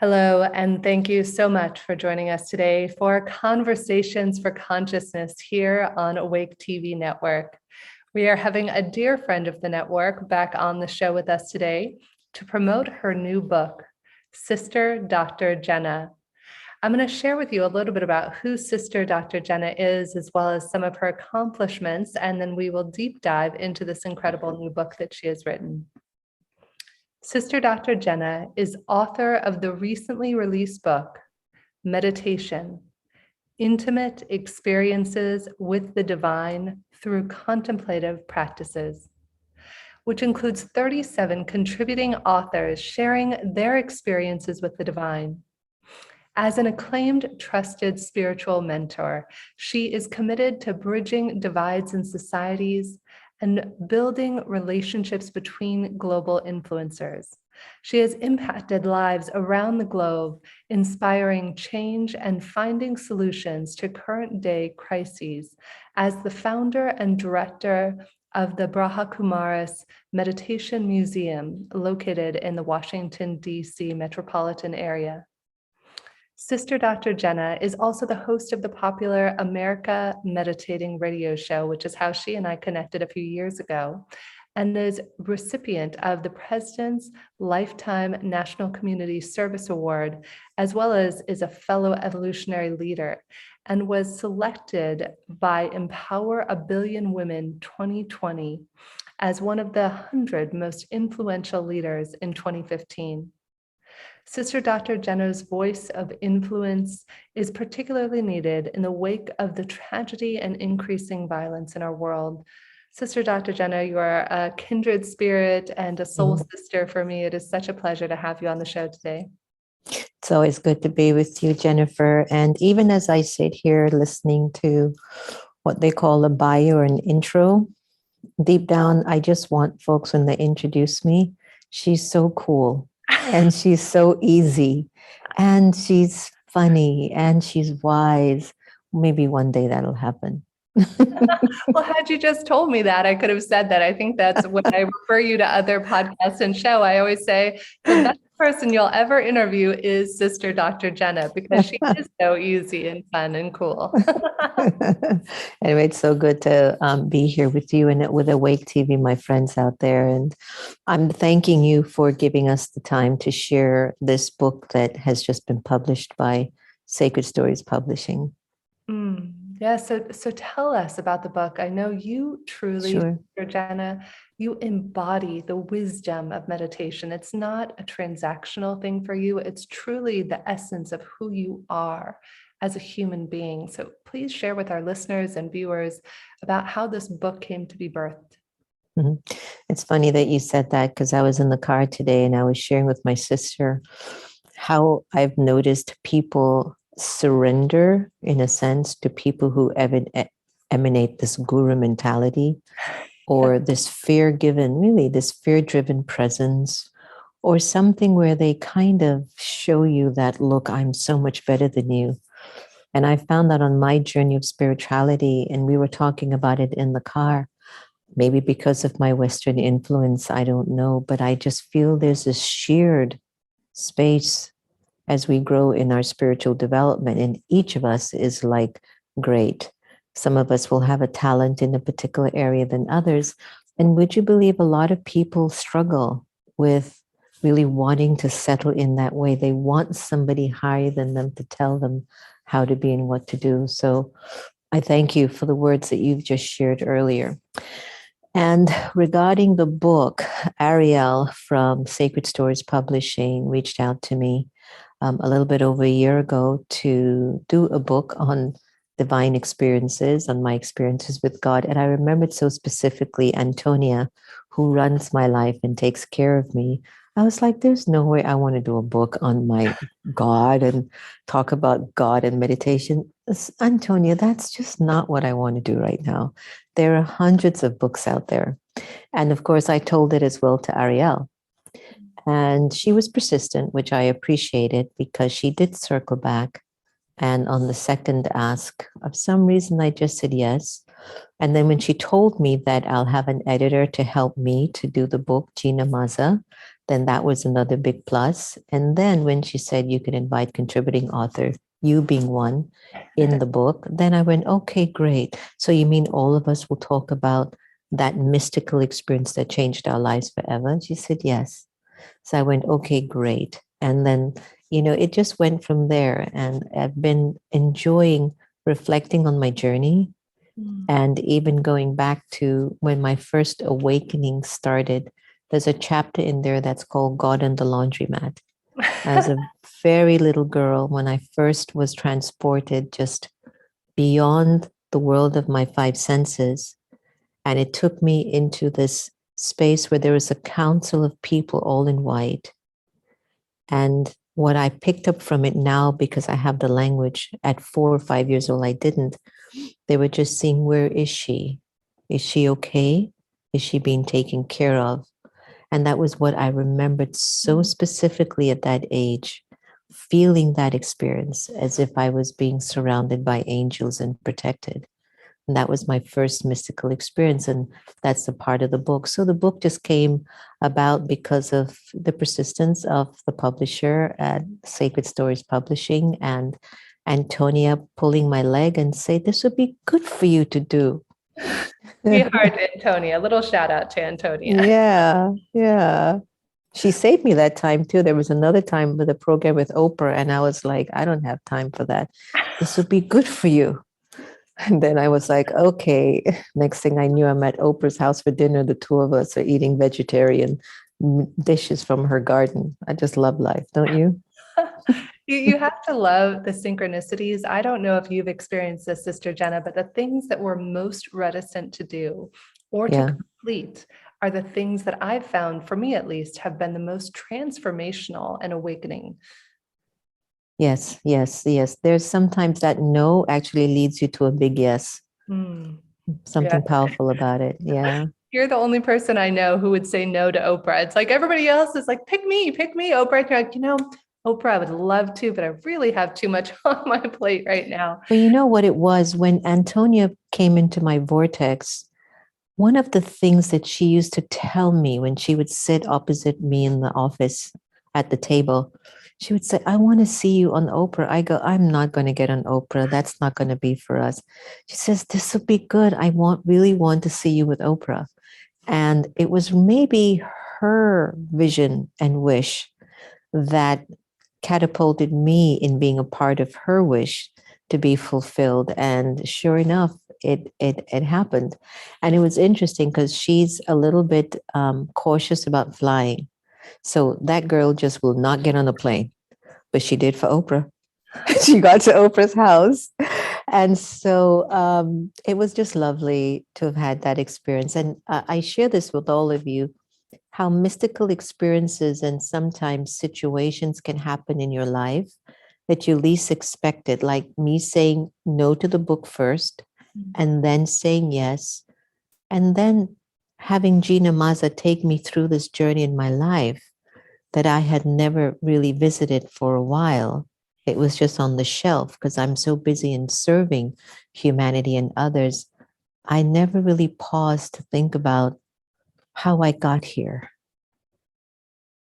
Hello, and thank you so much for joining us today for Conversations for Consciousness here on Awake TV Network. We are having a dear friend of the network back on the show with us today to promote her new book, Sister Doctor Jenna. I'm going to share with you a little bit about who Sister Doctor Jenna is, as well as some of her accomplishments, and then we will deep dive into this incredible new book that she has written. Sister Doctor Jenna is author of the recently released book, Meditation, Intimate Experiences with the Divine Through Contemplative Practices, which includes 37 contributing authors sharing their experiences with the divine. As an acclaimed, trusted spiritual mentor, she is committed to bridging divides in societies and building relationships between global influencers. She has impacted lives around the globe, inspiring change and finding solutions to current-day crises as the founder and director of the Haku Morris Meditation Museum located in the Washington, D.C. metropolitan area. Sister Doctor Jenna is also the host of the popular America Meditating radio show, which is how she and I connected a few years ago, and is recipient of the President's Lifetime National Community Service Award, as well as is a fellow evolutionary leader, and was selected by Empower a Billion Women 2020 as one of the 100 most influential leaders in 2015. Sister Dr. Jenna's voice of influence is particularly needed in the wake of the tragedy and increasing violence in our world. Sister Dr. Jenna, you are a kindred spirit and a soul sister for me. It is such a pleasure to have you on the show today. It's always good to be with you, Jennifer. And even as I sit here listening to what they call a bio or an intro, deep down, I just want folks, when they introduce me, she's so cool. And she's so easy, and she's funny, and she's wise. Maybe one day that'll happen. Well, had you just told me that, I could have said that. I think that's when I refer you to other podcasts and show, I always say the best person you'll ever interview is Sister Dr. Jenna, because she is so easy and fun and cool. Anyway, it's so good to be here with you and with Awake TV, my friends out there. And I'm thanking you for giving us the time to share this book that has just been published by Sacred Stories Publishing. Yeah, so tell us about the book. I know you truly, Sure. Sister Jenna, you embody the wisdom of meditation. It's not a transactional thing for you. It's truly the essence of who you are as a human being. So please share with our listeners and viewers about how this book came to be birthed. It's funny that you said that, because I was in the car today and I was sharing with my sister how I've noticed people surrender, in a sense, to people who emanate this guru mentality, or this this fear-driven presence, or something where they kind of show you that, look, I'm so much better than you. And I found that on my journey of spirituality, and we were talking about it in the car, maybe because of my Western influence, I don't know, but I just feel there's this shared space as we grow in our spiritual development. And each of us is like great. Some of us will have a talent in a particular area than others. And would you believe a lot of people struggle with really wanting to settle in that way? They want somebody higher than them to tell them how to be and what to do. So I thank you for the words that you've just shared earlier. And regarding the book, Ariel from Sacred Stories Publishing reached out to me a little bit over a year ago to do a book on divine experiences, on my experiences with God. And I remembered so specifically Antonia, who runs my life and takes care of me. I was like, there's no way I want to do a book on my God and talk about God and meditation. Antonia, that's just not what I want to do right now. There are hundreds of books out there. And of course, I told it as well to Ariel. And she was persistent, which I appreciated, because she did circle back. And on the second ask, of some reason, I just said yes. And then when she told me that I'll have an editor to help me to do the book, Gina Maza, then that was another big plus. And then when she said you could invite contributing author, you being one, in the book, then I went, okay, great. So you mean all of us will talk about that mystical experience that changed our lives forever? And she said, yes. So I went, okay, great. And then, it just went from there. And I've been enjoying reflecting on my journey and even going back to when my first awakening started. There's a chapter in there that's called God and the Laundromat. As a very little girl, when I first was transported just beyond the world of my five senses, and it took me into this space where there was a council of people all in white. And what I picked up from it now, because I have the language at 4 or 5 years old, I didn't. They were just saying, where is she? Is she okay? Is she being taken care of? And that was what I remembered so specifically at that age, feeling that experience as if I was being surrounded by angels and protected. And that was my first mystical experience. And that's a part of the book. So the book just came about because of the persistence of the publisher at Sacred Stories Publishing and Antonia pulling my leg and say, this would be good for you to do. Sweetheart Antonia, a little shout out to Antonia. Yeah. She saved me that time too. There was another time with a program with Oprah, and I was like, I don't have time for that. This would be good for you. And then I was like, okay. Next thing I knew, I'm at Oprah's house for dinner. The two of us are eating vegetarian dishes from her garden. I just love life, don't you? You have to love the synchronicities. I don't know if you've experienced this, Sister Jenna, but the things that we're most reticent to do or to complete are the things that I've found, for me at least, have been the most transformational and awakening. Yes. There's sometimes that no actually leads you to a big yes. Something powerful about it. Yeah. You're the only person I know who would say no to Oprah. It's like everybody else is like, pick me, Oprah. You're like, Oprah, I would love to, but I really have too much on my plate right now. But you know what it was when Antonia came into my vortex? One of the things that she used to tell me when she would sit opposite me in the office at the table, she would say, I want to see you on Oprah. I go, I'm not going to get on Oprah. That's not going to be for us. She says, this will be good. I really want to see you with Oprah. And it was maybe her vision and wish that catapulted me in being a part of her wish to be fulfilled. And sure enough, it happened. And it was interesting because she's a little bit cautious about flying. So that girl just will not get on a plane, but she did for Oprah. She got to Oprah's house. And so it was just lovely to have had that experience. And I share this with all of you, how mystical experiences and sometimes situations can happen in your life that you least expected, like me saying no to the book first and then saying yes. And then having Gina Maza take me through this journey in my life that I had never really visited for a while. It was just on the shelf because I'm so busy in serving humanity and others. I never really paused to think about how I got here.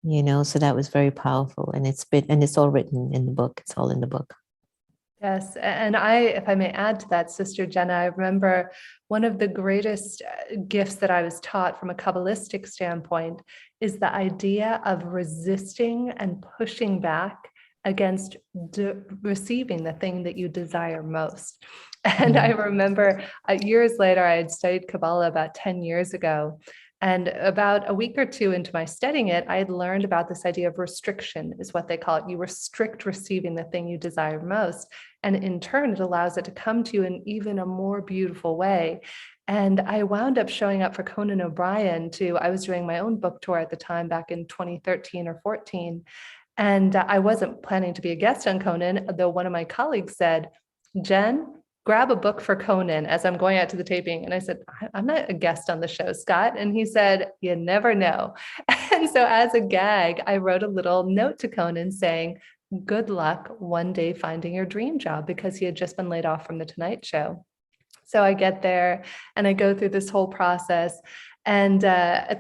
So that was very powerful. And it's all written in the book. It's all in the book. Yes. And if I may add to that, Sister Jenna, I remember one of the greatest gifts that I was taught from a Kabbalistic standpoint is the idea of resisting and pushing back against receiving the thing that you desire most. And I remember years later, I had studied Kabbalah about 10 years ago. And about a week or two into my studying it, I had learned about this idea of restriction, is what they call it. You restrict receiving the thing you desire most. And in turn, it allows it to come to you in even a more beautiful way. And I wound up showing up for Conan O'Brien I was doing my own book tour at the time back in 2013 or 14. And I wasn't planning to be a guest on Conan, though one of my colleagues said, Jen, grab a book for Conan as I'm going out to the taping. And I said, I'm not a guest on the show, Scott. And he said, you never know. And so as a gag, I wrote a little note to Conan saying, good luck one day finding your dream job, because he had just been laid off from the Tonight Show. So I get there and I go through this whole process. And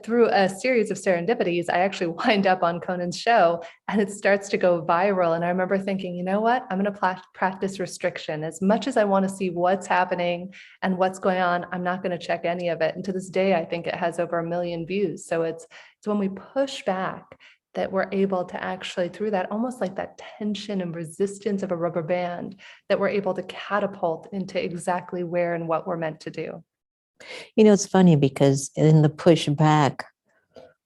through a series of serendipities, I actually wind up on Conan's show and it starts to go viral. And I remember thinking, you know what? I'm going to practice restriction. As much as I want to see what's happening and what's going on, I'm not going to check any of it. And to this day, I think it has over 1 million views. So it's when we push back that we're able to actually, through that, almost like that tension and resistance of a rubber band, that we're able to catapult into exactly where and what we're meant to do. You know, it's funny because in the pushback,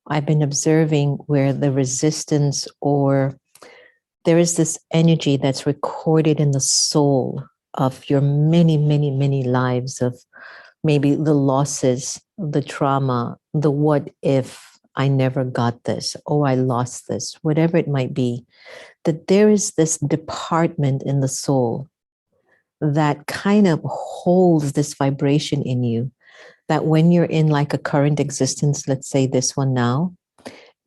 I've been observing where the resistance, or there is this energy that's recorded in the soul of your many, many, many lives, of maybe the losses, the trauma, the what if I never got this, oh, I lost this, whatever it might be, that there is this department in the soul that kind of holds this vibration in you, that when you're in like a current existence, let's say this one now,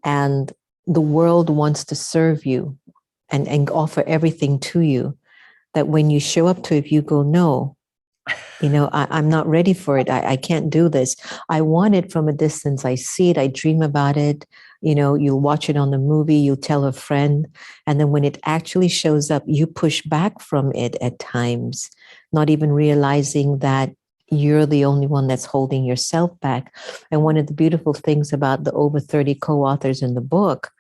and the world wants to serve you and offer everything to you, that when you show up to it, you go, no, you know, I'm not ready for it. I can't do this. I want it from a distance. I see it. I dream about it. You know, you'll watch it on the movie, you'll tell a friend. And then when it actually shows up, you push back from it at times, not even realizing that you're the only one that's holding yourself back. And one of the beautiful things about the over 30 co-authors in the book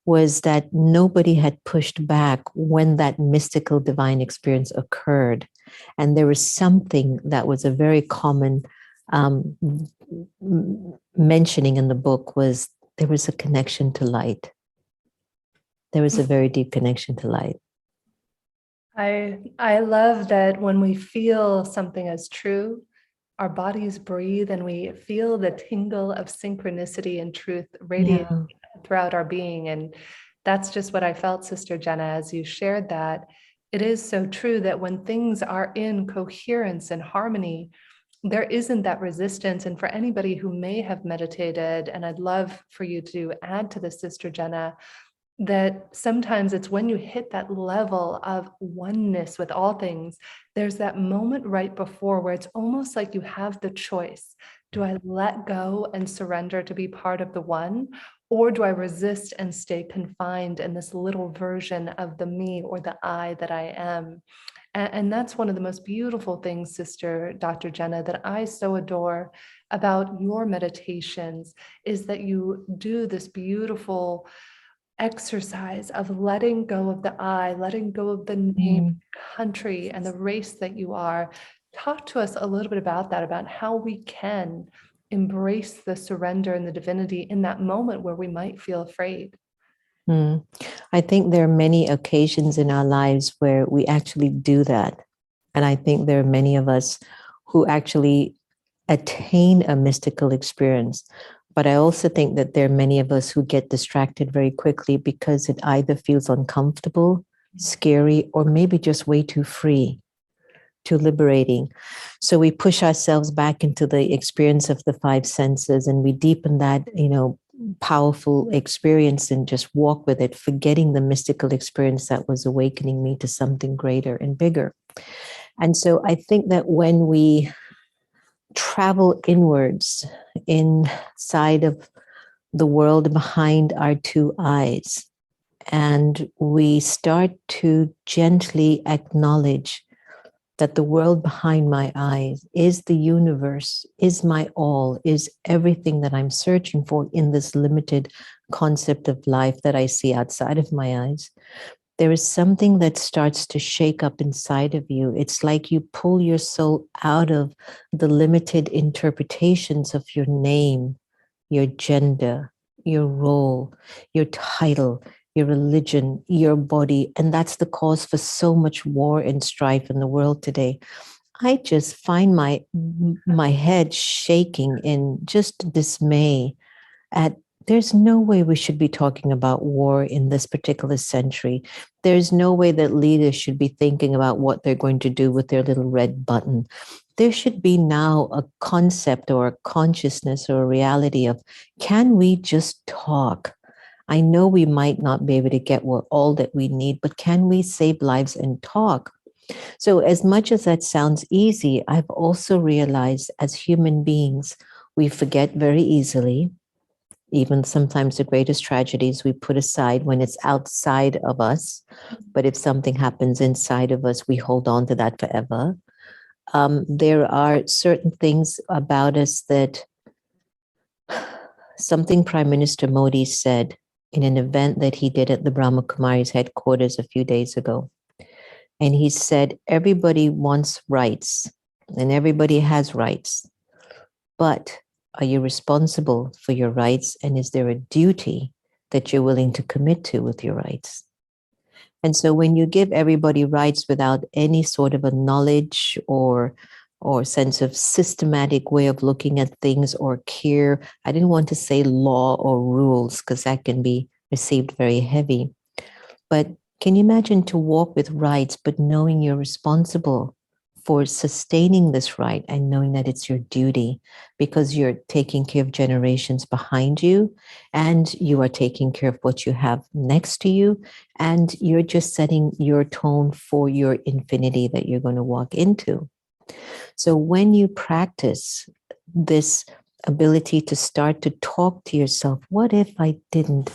was that nobody had pushed back when that mystical divine experience occurred. And there was something that was a very common mentioning in the book, was there was a connection to light. There was a very deep connection to light. I love that when we feel something as true, our bodies breathe and we feel the tingle of synchronicity and truth radiating throughout our being. And that's just what I felt, Sister Jenna, as you shared that. It is so true that when things are in coherence and harmony, there isn't that resistance. And for anybody who may have meditated, and I'd love for you to add to this, Sister Jenna, that sometimes it's when you hit that level of oneness with all things, there's that moment right before where it's almost like you have the choice. Do I let go and surrender to be part of the one? Or do I resist and stay confined in this little version of the me or the I that I am? And that's one of the most beautiful things, Sister Dr. Jenna, that I so adore about your meditations, is that you do this beautiful exercise of letting go of the I, letting go of the name, country, and the race that you are. Talk to us a little bit about that, about how we can embrace the surrender and the divinity in that moment where we might feel afraid. I think there are many occasions in our lives where we actually do that. And I think there are many of us who actually attain a mystical experience. But I also think that there are many of us who get distracted very quickly because it either feels uncomfortable, scary, or maybe just way too free, too liberating. So we push ourselves back into the experience of the five senses and we deepen that, you know, powerful experience and just walk with it, forgetting the mystical experience that was awakening me to something greater and bigger. And so I think that when we travel inwards inside of the world behind our two eyes, and we start to gently acknowledge that the world behind my eyes is the universe, is my all, is everything that I'm searching for in this limited concept of life that I see outside of my eyes, there is something that starts to shake up inside of you. It's like you pull your soul out of the limited interpretations of your name, your gender, your role, your title, your religion, your body. And that's the cause for so much war and strife in the world today. I just find my head shaking in just dismay at there's no way we should be talking about war in this particular century. There's no way that leaders should be thinking about what they're going to do with their little red button. There should be now a concept or a consciousness or a reality of, can we just talk? I know we might not be able to get all that we need, but can we save lives and talk? So, as much as that sounds easy, I've also realized as human beings, we forget very easily. Even sometimes the greatest tragedies we put aside when it's outside of us. But if something happens inside of us, we hold on to that forever. There are certain things about us that something Prime Minister Modi said in an event that he did at the Brahma Kumari's headquarters a few days ago. And he said, everybody wants rights and everybody has rights, but are you responsible for your rights? And is there a duty that you're willing to commit to with your rights? And so when you give everybody rights without any sort of a knowledge or sense of systematic way of looking at things or care, I didn't want to say law or rules because that can be received very heavy. But can you imagine to walk with rights, but knowing you're responsible for sustaining this right and knowing that it's your duty because you're taking care of generations behind you and you are taking care of what you have next to you and you're just setting your tone for your infinity that you're going to walk into. So when you practice this ability to start to talk to yourself, what if I didn't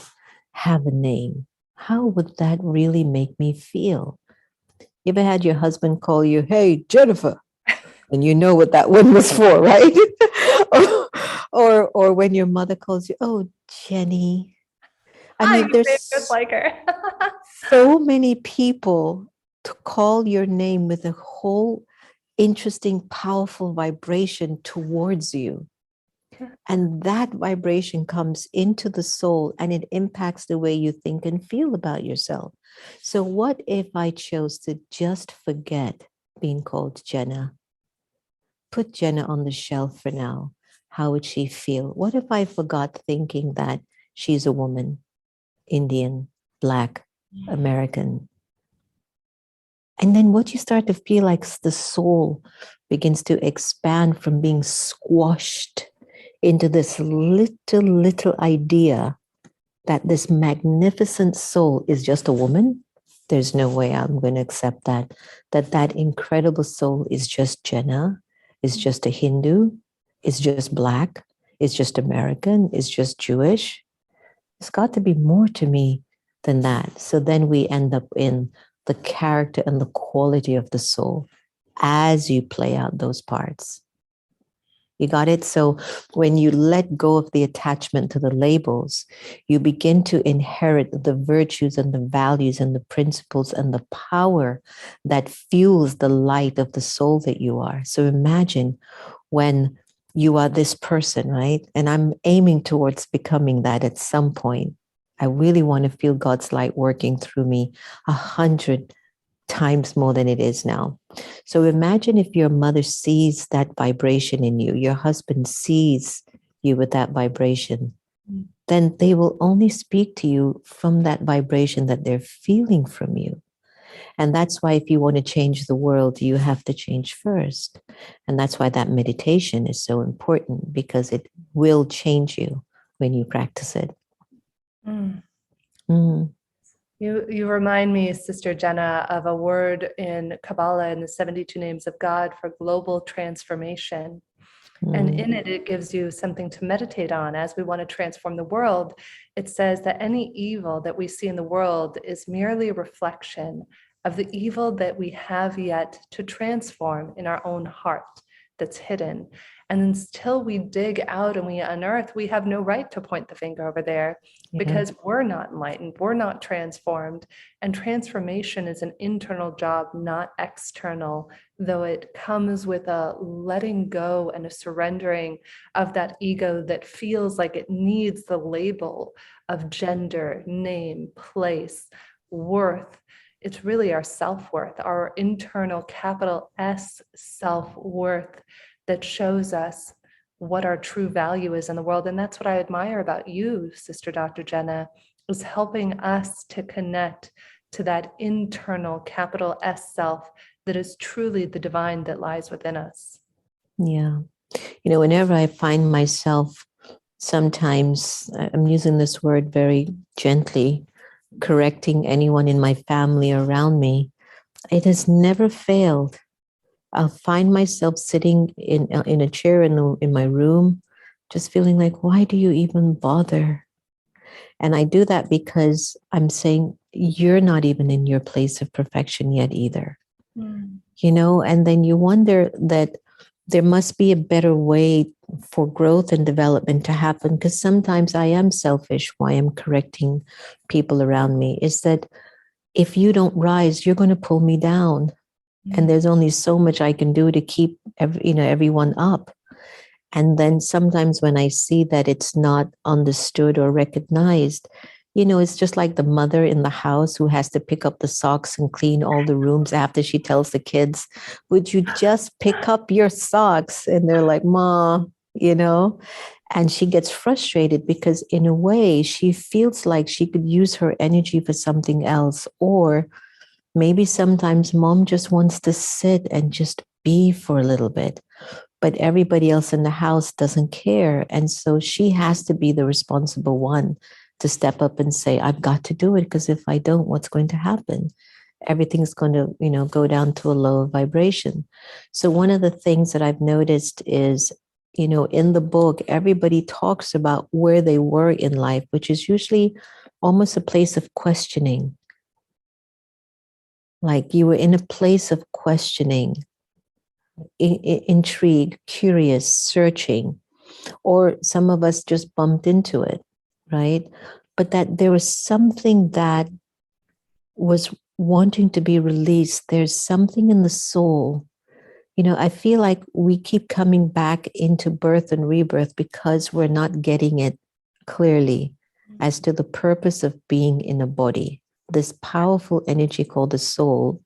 have a name? How would that really make me feel? You ever had your husband call you, hey, Jennifer? And you know what that one was for, right? or when your mother calls you, oh, Jenny. I mean, there's just like her. so many people to call your name with a whole interesting, powerful vibration towards you. And that vibration comes into the soul and it impacts the way you think and feel about yourself. So, what if I chose to just forget being called Jenna? Put Jenna on the shelf for now. How would she feel? What if I forgot thinking that she's a woman, Indian, Black, American? And then what you start to feel like the soul begins to expand from being squashed into this little idea that this magnificent soul is just a woman. There's no way I'm going to accept that. That incredible soul is just Jenna, is just a Hindu, is just Black, is just American, is just Jewish. It's got to be more to me than that. So then we end up in the character and the quality of the soul as you play out those parts. You got it? So when you let go of the attachment to the labels, you begin to inherit the virtues and the values and the principles and the power that fuels the light of the soul that you are. So imagine when you are this person, right? And I'm aiming towards becoming that at some point. I really want to feel God's light working through me 100 times more than it is now. So imagine if your mother sees that vibration in you, your husband sees you with that vibration, then they will only speak to you from that vibration that they're feeling from you. And that's why if you want to change the world, you have to change first. And that's why that meditation is so important because it will change you when you practice it. Mm. Mm. You remind me, Sister Jenna, of a word in Kabbalah in the 72 names of God for global transformation. And in it, it gives you something to meditate on as we want to transform the world. It says that any evil that we see in the world is merely a reflection of the evil that we have yet to transform in our own heart that's hidden. And until we dig out and we unearth, we have no right to point the finger over there because we're not enlightened, we're not transformed. And transformation is an internal job, not external, though it comes with a letting go and a surrendering of that ego that feels like it needs the label of gender, name, place, worth. It's really our self-worth, our internal capital S self-worth that shows us what our true value is in the world. And that's what I admire about you, Sister Dr. Jenna, is helping us to connect to that internal capital S self that is truly the divine that lies within us. Yeah. You know, whenever I find myself, sometimes I'm using this word very gently, correcting anyone in my family around me It has never failed. I'll find myself sitting in a chair in my room, just feeling like, why do you even bother? And I do that because I'm saying, you're not even in your place of perfection yet either. Mm. And then you wonder that there must be a better way for growth and development to happen, because sometimes I am selfish why I'm correcting people around me, is that if you don't rise, you're going to pull me down. And there's only so much I can do to keep everyone up. And then sometimes when I see that it's not understood or recognized, it's just like the mother in the house who has to pick up the socks and clean all the rooms after she tells the kids, would you just pick up your socks? And they're like, Ma, and she gets frustrated because in a way she feels like she could use her energy for something else. Or maybe sometimes mom just wants to sit and just be for a little bit, but everybody else in the house doesn't care. And so she has to be the responsible one to step up and say, I've got to do it, because if I don't, what's going to happen? Everything's going to, go down to a lower vibration. So one of the things that I've noticed is, in the book, everybody talks about where they were in life, which is usually almost a place of questioning. Like you were in a place of questioning, intrigue, curious, searching, or some of us just bumped into it, right? But that there was something that was wanting to be released. There's something in the soul. I feel like we keep coming back into birth and rebirth because we're not getting it clearly as to the purpose of being in a body. This powerful energy called the soul,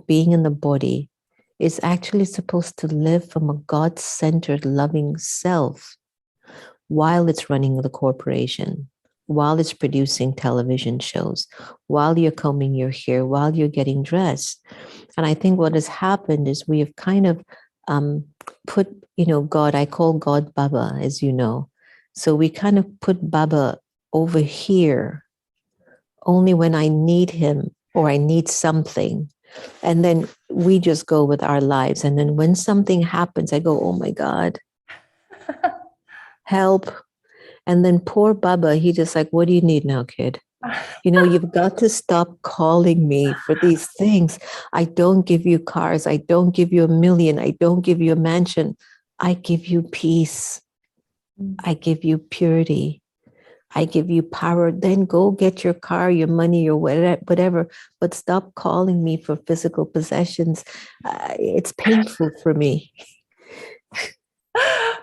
being in the body, is actually supposed to live from a God-centered, loving self while it's running the corporation, while it's producing television shows, while you're combing your hair, while you're getting dressed. And I think what has happened is we have kind of put, God, I call God Baba, as you know. So we kind of put Baba over here only when I need him or I need something. And then we just go with our lives. And then when something happens, I go, oh my God, help. And then poor Baba, he just like, what do you need now, kid? You've got to stop calling me for these things. I don't give you cars. I don't give you 1,000,000. I don't give you a mansion. I give you peace. I give you purity. I give you power. Then go get your car, your money, your whatever. But stop calling me for physical possessions. It's painful for me.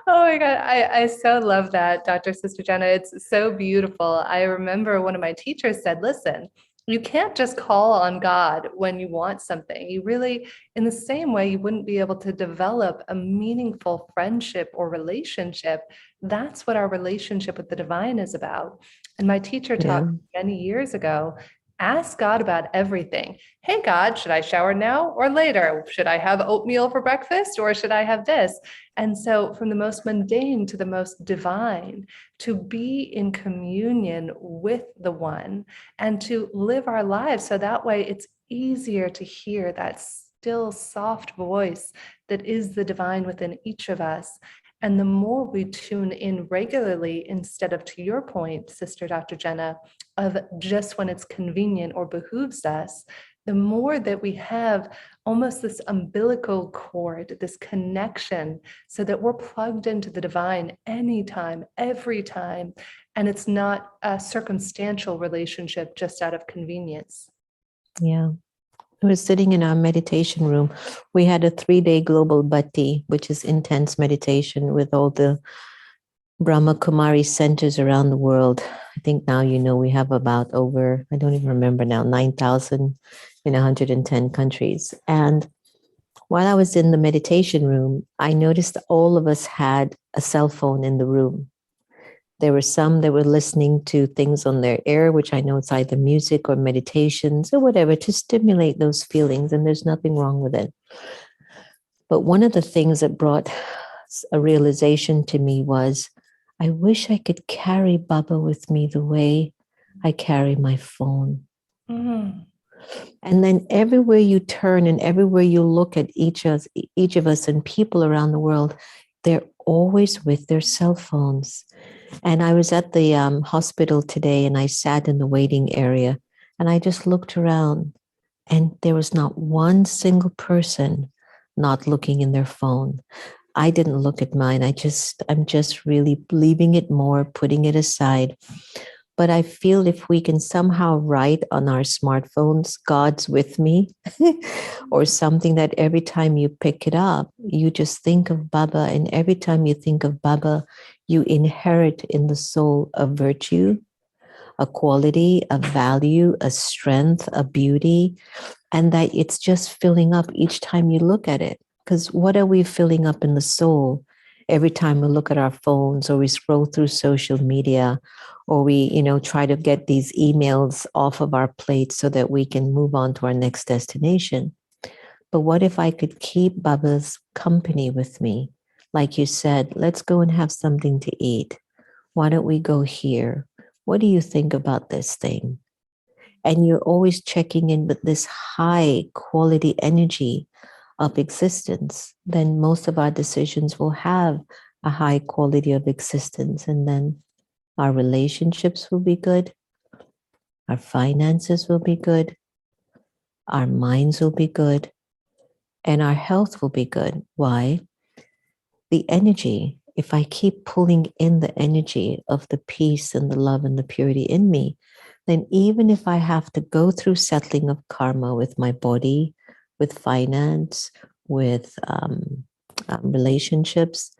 Oh my God. I so love that, Dr. Sister Jenna. It's so beautiful. I remember one of my teachers said, listen, you can't just call on God when you want something. You really, in the same way, you wouldn't be able to develop a meaningful friendship or relationship. That's what our relationship with the divine is about. And my teacher taught Yeah. me many years ago, ask God about everything. Hey, God, should I shower now or later? Should I have oatmeal for breakfast or should I have this? And so, from the most mundane to the most divine, to be in communion with the one and to live our lives so that way it's easier to hear that still soft voice that is the divine within each of us. And the more we tune in regularly, instead of, to your point, Sister Dr. Jenna, of just when it's convenient or behooves us, the more that we have almost this umbilical cord, this connection, so that we're plugged into the divine anytime, every time. And it's not a circumstantial relationship just out of convenience. Yeah. I was sitting in our meditation room. We had a 3-day global bhakti, which is intense meditation with all the Brahma Kumari centers around the world. I think now, we have about over, I don't even remember now, 9,000 in 110 countries. And while I was in the meditation room, I noticed all of us had a cell phone in the room. There were some that were listening to things on their ear, which I know it's either music or meditations or whatever to stimulate those feelings. And there's nothing wrong with it. But one of the things that brought a realization to me was, I wish I could carry Baba with me the way I carry my phone. Mm. And then everywhere you turn and everywhere you look at each of us and people around the world, they're always with their cell phones. And I was at the hospital today and I sat in the waiting area and I just looked around and there was not one single person not looking in their phone. I didn't look at mine. I'm just really leaving it more, putting it aside. But I feel if we can somehow write on our smartphones, God's with me, or something that every time you pick it up, you just think of Baba. And every time you think of Baba, you inherit in the soul a virtue, a quality, a value, a strength, a beauty, and that it's just filling up each time you look at it. Because what are we filling up in the soul every time we look at our phones or we scroll through social media or we, try to get these emails off of our plate so that we can move on to our next destination? But what if I could keep Baba's company with me? Like you said, let's go and have something to eat. Why don't we go here? What do you think about this thing? And you're always checking in with this high quality energy of existence, then most of our decisions will have a high quality of existence. And then our relationships will be good, our finances will be good, our minds will be good, and our health will be good. Why? The energy, if I keep pulling in the energy of the peace and the love and the purity in me, then even if I have to go through settling of karma with my body, with finance, with relationships,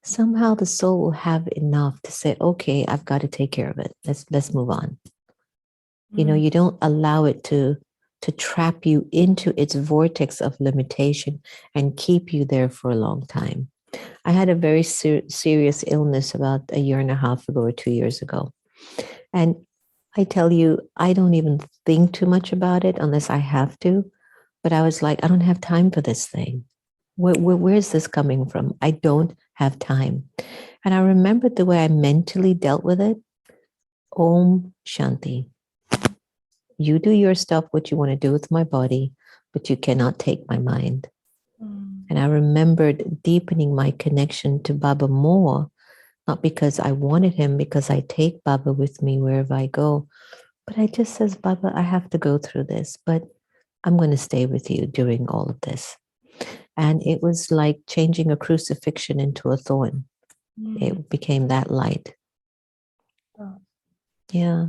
somehow the soul will have enough to say, okay, I've got to take care of it. Let's move on. You don't allow it to trap you into its vortex of limitation and keep you there for a long time. I had a very serious illness about a year and a half ago or 2 years ago. And I tell you, I don't even think too much about it unless I have to. But I was like, I don't have time for this thing. Where's this coming from? I don't have time. And I remembered the way I mentally dealt with it. Om Shanti. You do your stuff, what you want to do with my body, but you cannot take my mind. And I remembered deepening my connection to Baba more, not because I wanted him, because I take Baba with me wherever I go. But I just says, Baba, I have to go through this, but I'm going to stay with you during all of this. And it was like changing a crucifixion into a thorn. It became that light. Oh. Yeah.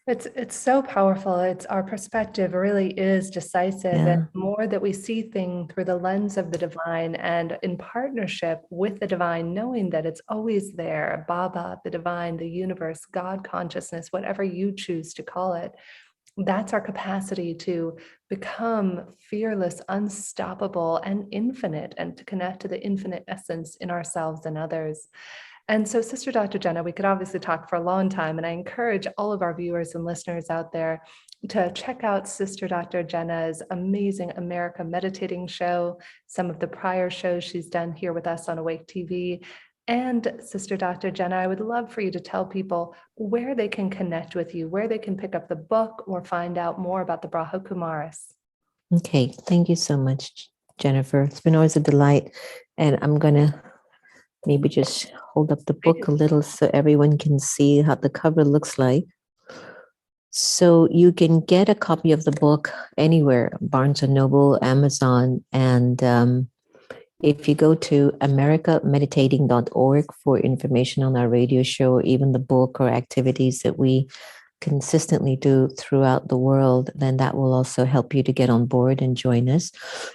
It's so powerful. It's our perspective really is decisive. Yeah. And the more that we see things through the lens of the divine and in partnership with the divine, knowing that it's always there, Baba, the divine, the universe, God consciousness, whatever you choose to call it, that's our capacity to become fearless, unstoppable, and infinite, and to connect to the infinite essence in ourselves and others. And so, Sister Dr. Jenna, we could obviously talk for a long time, and I encourage all of our viewers and listeners out there to check out Sister Dr. Jenna's amazing America Meditating show, some of the prior shows she's done here with us on Awake TV. And Sister Dr. Jenna, I would love for you to tell people where they can connect with you, where they can pick up the book or find out more about the Haku Morris. Okay, thank you so much, Jennifer. It's been always a delight. And I'm going to maybe just hold up the book a little so everyone can see how the cover looks like. So you can get a copy of the book anywhere, Barnes & Noble, Amazon, and if you go to americameditating.org for information on our radio show, or even the book or activities that we consistently do throughout the world, then that will also help you to get on board and join us.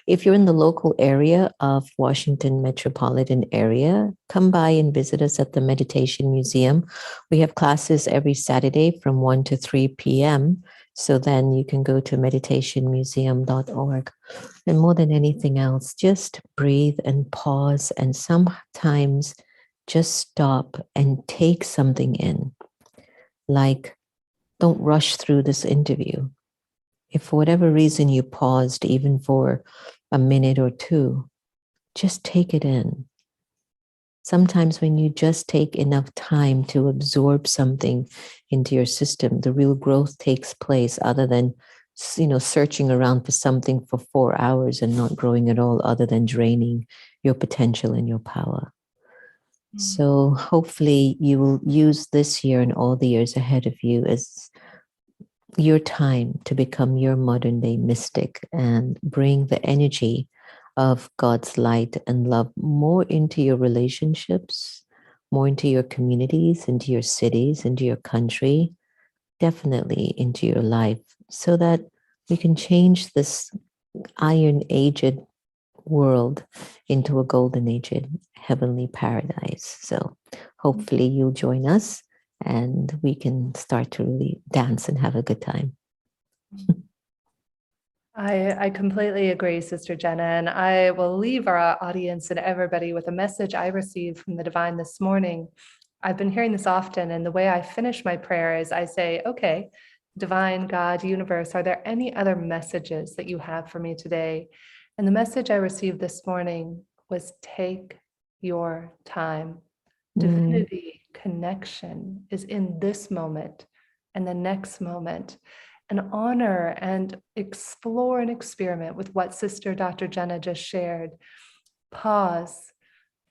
If you're in the local area of Washington metropolitan area, come by and visit us at the Meditation Museum. We have classes every Saturday from 1 to 3 p.m. So then you can go to meditationmuseum.org. And more than anything else, just breathe and pause and sometimes just stop and take something in. Like, don't rush through this interview. If for whatever reason you paused even for a minute or two, just take it in. Sometimes when you just take enough time to absorb something into your system, the real growth takes place other than searching around for something for 4 hours and not growing at all, other than draining your potential and your power. So hopefully you will use this year and all the years ahead of you as your time to become your modern day mystic and bring the energy of God's light and love more into your relationships, more into your communities, into your cities, into your country, definitely into your life, so that we can change this iron aged world into a golden aged heavenly paradise. So hopefully you'll join us and we can start to really dance and have a good time. I completely agree, Sister Jenna, and I will leave our audience and everybody with a message I received from the divine this morning. I've been hearing this often, and the way I finish my prayer is I say, okay, divine, God, universe, are there any other messages that you have for me today? And the message I received this morning was take your time. Divinity connection is in this moment and the next moment. And honor and explore and experiment with what Sister Dr. Jenna just shared. Pause,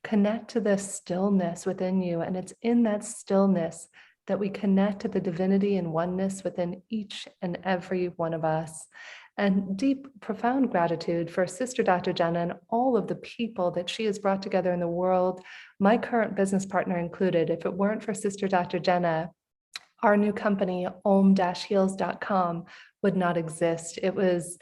connect to the stillness within you. And it's in that stillness that we connect to the divinity and oneness within each and every one of us. And deep, profound gratitude for Sister Dr. Jenna and all of the people that she has brought together in the world, my current business partner included. If it weren't for Sister Dr. Jenna, our new company, om-heals.com, would not exist. It was,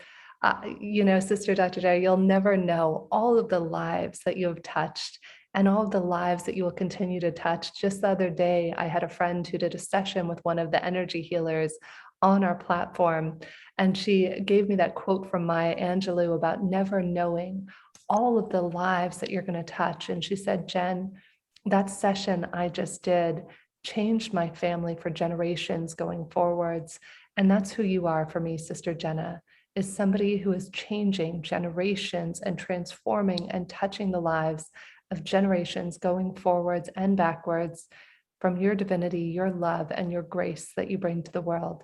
Sister Dr. Jenna, you'll never know all of the lives that you have touched and all of the lives that you will continue to touch. Just the other day, I had a friend who did a session with one of the energy healers on our platform, and she gave me that quote from Maya Angelou about never knowing all of the lives that you're going to touch. And she said, Jen, that session I just did changed my family for generations going forwards. And that's who you are for me, Sister Jenna, is somebody who is changing generations and transforming and touching the lives of generations going forwards and backwards from your divinity, your love, and your grace that you bring to the world.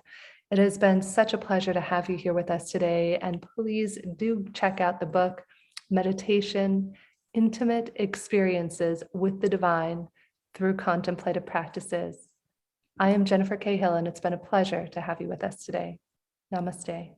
It has been such a pleasure to have you here with us today. And please do check out the book, Meditation, Intimate Experiences with the Divine through Contemplative Practices. I am Jennifer Cahill, and it's been a pleasure to have you with us today. Namaste.